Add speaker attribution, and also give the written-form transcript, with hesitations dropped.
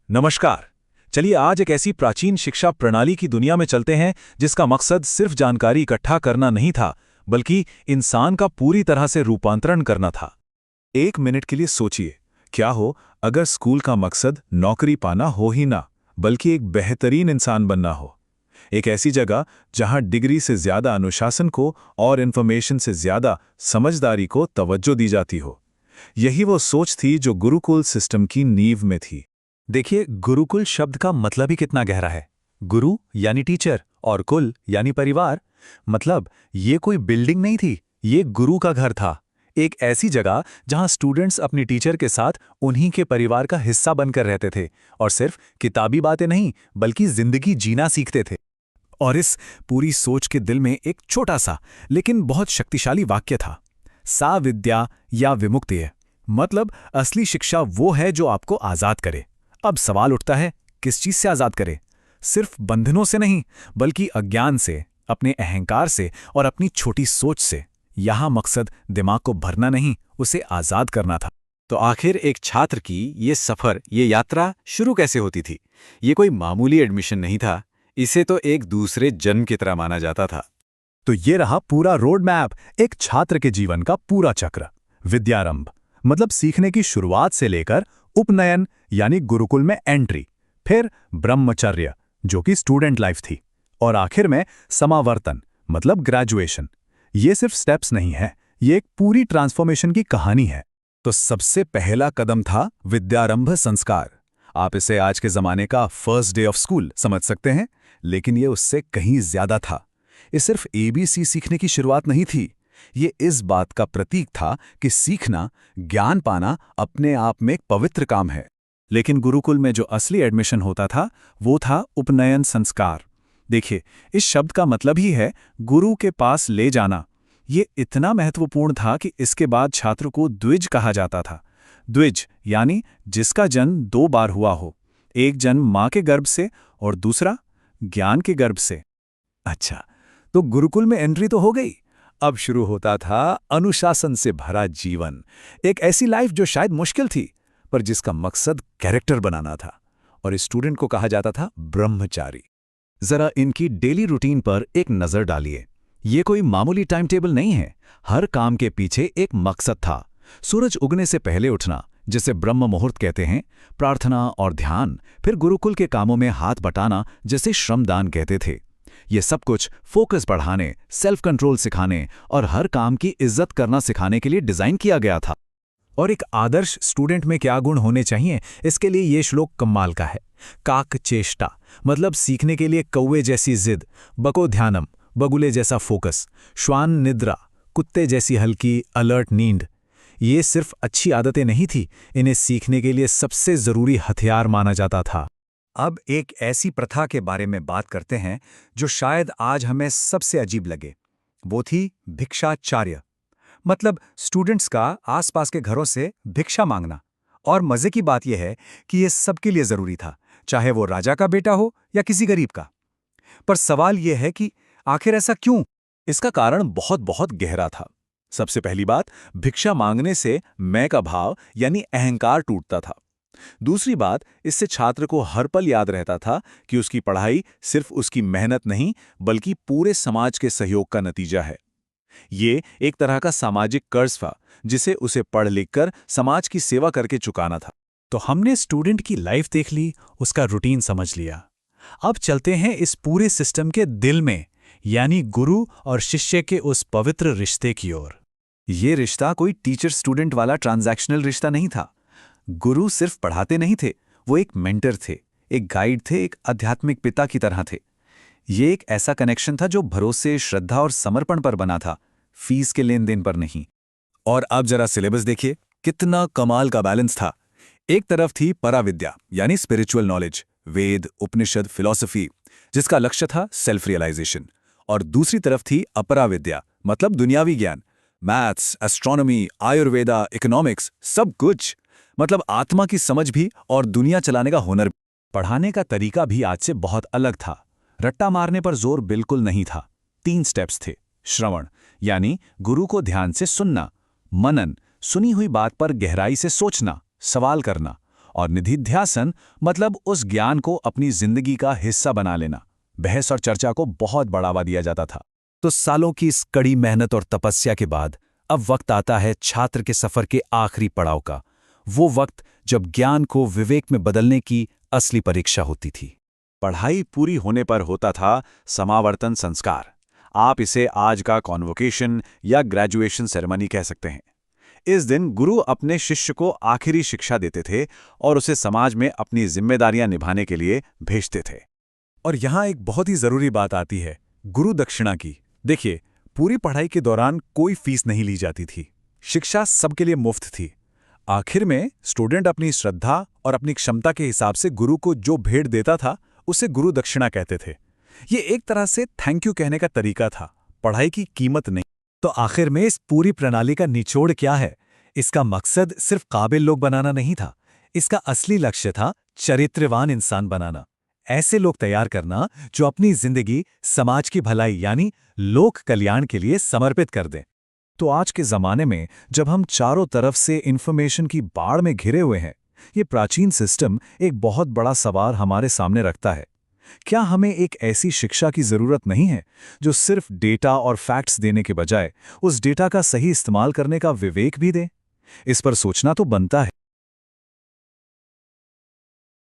Speaker 1: नमस्कार। चलिए आज एक ऐसी प्राचीन शिक्षा प्रणाली की दुनिया में चलते हैं जिसका मकसद सिर्फ जानकारी इकट्ठा करना नहीं था, बल्कि इंसान का पूरी तरह से रूपांतरण करना था। 1 मिनट के लिए सोचिए, क्या हो अगर स्कूल का मकसद नौकरी पाना हो ही ना, बल्कि एक बेहतरीन इंसान बनना हो। एक ऐसी जगह जहां डिग्री से ज्यादा अनुशासन को और इन्फॉर्मेशन से ज्यादा समझदारी को तवज्जो दी जाती हो। यही वो सोच थी जो गुरुकुल सिस्टम की नींव में थी।
Speaker 2: देखिए, गुरुकुल शब्द का मतलब ही कितना गहरा है। गुरु यानी टीचर और कुल यानी परिवार। मतलब ये कोई बिल्डिंग नहीं थी, ये गुरु का घर था। एक ऐसी जगह जहां स्टूडेंट्स अपनी टीचर के साथ उन्हीं के परिवार का हिस्सा बनकर रहते थे और सिर्फ किताबी बातें नहीं, बल्कि जिंदगी जीना सीखते थे।
Speaker 1: और इस पूरी सोच के दिल में एक छोटा सा लेकिन बहुत शक्तिशाली वाक्य था, सा विद्या या विमुक्तिः। मतलब असली शिक्षा वो है जो आपको आजाद करे। अब सवाल उठता है, किस चीज से आजाद करे? सिर्फ बंधनों से नहीं, बल्कि अज्ञान से, अपने अहंकार से और अपनी छोटी सोच से। यहां मकसद दिमाग को भरना नहीं, उसे आजाद करना था।
Speaker 2: तो आखिर एक छात्र की ये सफर, ये यात्रा शुरू कैसे होती थी? ये कोई मामूली एडमिशन नहीं था, इसे तो एक दूसरे जन्म की तरह माना जाता था।
Speaker 1: तो ये रहा पूरा रोड मैप, एक छात्र के जीवन का पूरा चक्र। विद्यारंभ मतलब सीखने की शुरुआत से लेकर उपनयन यानी गुरुकुल में एंट्री, फिर ब्रह्मचर्य जो कि स्टूडेंट लाइफ थी, और आखिर में समावर्तन मतलब ग्रेजुएशन। ये सिर्फ स्टेप्स नहीं है, ये एक पूरी ट्रांसफॉर्मेशन की कहानी है। तो सबसे पहला कदम था विद्यारंभ संस्कार। आप इसे आज के जमाने का फर्स्ट डे ऑफ स्कूल समझ सकते हैं, लेकिन ये उससे कहीं ज्यादा था। ये सिर्फ ABC सीखने की शुरुआत नहीं थी, ये इस बात का प्रतीक था कि सीखना, ज्ञान पाना अपने आप में एक पवित्र काम है। लेकिन गुरुकुल में जो असली एडमिशन होता था वो था उपनयन संस्कार। देखिए, इस शब्द का मतलब ही है गुरु के पास ले जाना। ये इतना महत्वपूर्ण था कि इसके बाद छात्र को द्विज कहा जाता था। द्विज यानी जिसका जन्म 2 बार हुआ हो, एक जन्म मां के गर्भ से और दूसरा ज्ञान के गर्भ से। अच्छा, तो गुरुकुल में एंट्री तो हो गई। अब शुरू होता था अनुशासन से भरा जीवन, एक ऐसी लाइफ जो शायद मुश्किल थी, पर जिसका मकसद कैरेक्टर बनाना था। और इस स्टूडेंट को कहा जाता था ब्रह्मचारी। जरा इनकी डेली रूटीन पर एक नजर डालिए। ये कोई मामूली टाइम टेबल नहीं है, हर काम के पीछे एक मकसद था। सूरज उगने से पहले उठना, जिसे ब्रह्म मुहूर्त कहते हैं, प्रार्थना और ध्यान, फिर गुरुकुल के कामों में हाथ बटाना, जिसे श्रमदान कहते थे। ये सब कुछ फोकस बढ़ाने, सेल्फ कंट्रोल सिखाने और हर काम की इज्जत करना सिखाने के लिए डिजाइन किया गया था। और एक आदर्श स्टूडेंट में क्या गुण होने चाहिए, इसके लिए ये श्लोक कमाल का है। काक चेष्टा मतलब सीखने के लिए कौवे जैसी जिद, बको ध्यानम बगुले जैसा फोकस, श्वान निद्रा कुत्ते जैसी हल्की अलर्ट नींद। ये सिर्फ अच्छी आदतें नहीं थी, इन्हें सीखने के लिए सबसे जरूरी हथियार माना जाता था। अब एक ऐसी प्रथा के बारे में बात करते हैं जो शायद आज हमें सबसे अजीब लगे। वो थी भिक्षाचार्य। मतलब स्टूडेंट्स का आसपास के घरों से भिक्षा मांगना। और मजे की बात यह है कि ये सबके लिए जरूरी था, चाहे वो राजा का बेटा हो या किसी गरीब का। पर सवाल यह है कि आखिर ऐसा क्यों? इसका कारण बहुत बहुत गहरा था। सबसे पहली बात, भिक्षा मांगने से मैं का भाव यानी अहंकार टूटता था। दूसरी बात, इससे छात्र को हर पल याद रहता था कि उसकी पढ़ाई सिर्फ उसकी मेहनत नहीं, बल्कि पूरे समाज के सहयोग का नतीजा है। ये एक तरह का सामाजिक कर्ज था, जिसे उसे पढ़ लिखकर समाज की सेवा करके चुकाना था। तो हमने स्टूडेंट की लाइफ देख ली, उसका रूटीन समझ लिया। अब चलते हैं इस पूरे सिस्टम के दिल में, यानी गुरु और शिष्य के उस पवित्र रिश्ते की ओर। ये रिश्ता कोई टीचर स्टूडेंट वाला ट्रांजैक्शनल रिश्ता नहीं था। गुरु सिर्फ पढ़ाते नहीं थे, वो एक मेंटर थे, एक गाइड थे, एक आध्यात्मिक पिता की तरह थे। ये एक ऐसा कनेक्शन था जो भरोसे, श्रद्धा और समर्पण पर बना था, फीस के लेन देन पर नहीं। और अब जरा सिलेबस देखिए, कितना कमाल का बैलेंस था। एक तरफ थी पराविद्या यानी स्पिरिचुअल नॉलेज, वेद, उपनिषद, फिलॉसफी, जिसका लक्ष्य था सेल्फ रियलाइजेशन। और दूसरी तरफ थी अपराविद्या मतलब दुनियावी ज्ञान, मैथ्स, एस्ट्रोनॉमी, आयुर्वेदा, इकोनॉमिक्स, सब कुछ। मतलब आत्मा की समझ भी और दुनिया चलाने का हुनर। पढ़ाने का तरीका भी आज से बहुत अलग था। रट्टा मारने पर जोर बिल्कुल नहीं था। 3 स्टेप्स थे। श्रवण यानी गुरु को ध्यान से सुनना, मनन सुनी हुई बात पर गहराई से सोचना, सवाल करना, और निधिध्यासन मतलब उस ज्ञान को अपनी जिंदगी का हिस्सा बना लेना। बहस और चर्चा को बहुत बढ़ावा दिया जाता था।
Speaker 2: तो सालों की इस कड़ी मेहनत और तपस्या के बाद अब वक्त आता है छात्र के सफर के आखिरी पड़ाव का, वो वक्त जब ज्ञान को विवेक में बदलने की असली परीक्षा होती थी।
Speaker 1: पढ़ाई पूरी होने पर होता था समावर्तन संस्कार। आप इसे आज का कॉन्वोकेशन या ग्रेजुएशन सेरेमनी कह सकते हैं। इस दिन गुरु अपने शिष्य को आखिरी शिक्षा देते थे और उसे समाज में अपनी जिम्मेदारियां निभाने के लिए भेजते थे।
Speaker 2: और यहाँ एक बहुत ही जरूरी बात आती है, गुरु दक्षिणा की। देखिए, पूरी पढ़ाई के दौरान कोई फीस नहीं ली जाती थी। शिक्षा सबके लिए मुफ्त थी। आखिर में स्टूडेंट अपनी श्रद्धा और अपनी क्षमता के हिसाब से गुरु को जो भेंट देता था उसे गुरु दक्षिणा कहते थे। ये एक तरह से थैंक यू कहने का तरीका था, पढ़ाई की कीमत नहीं। तो आखिर में इस पूरी प्रणाली का निचोड़ क्या है? इसका मकसद सिर्फ काबिल लोग बनाना नहीं था। इसका असली लक्ष्य था चरित्रवान इंसान बनाना। ऐसे लोग तैयार करना जो अपनी जिंदगी समाज की भलाई यानी लोक कल्याण के लिए समर्पित कर दें। तो आज के जमाने में जब हम चारों तरफ से इंफॉर्मेशन की बाढ़ में घिरे हुए हैं, ये प्राचीन सिस्टम एक बहुत बड़ा सवाल हमारे सामने रखता है। क्या हमें एक ऐसी शिक्षा की जरूरत नहीं है जो सिर्फ डेटा और फैक्ट्स देने के बजाय उस डेटा का सही इस्तेमाल करने का विवेक भी दे? इस पर सोचना तो बनता है।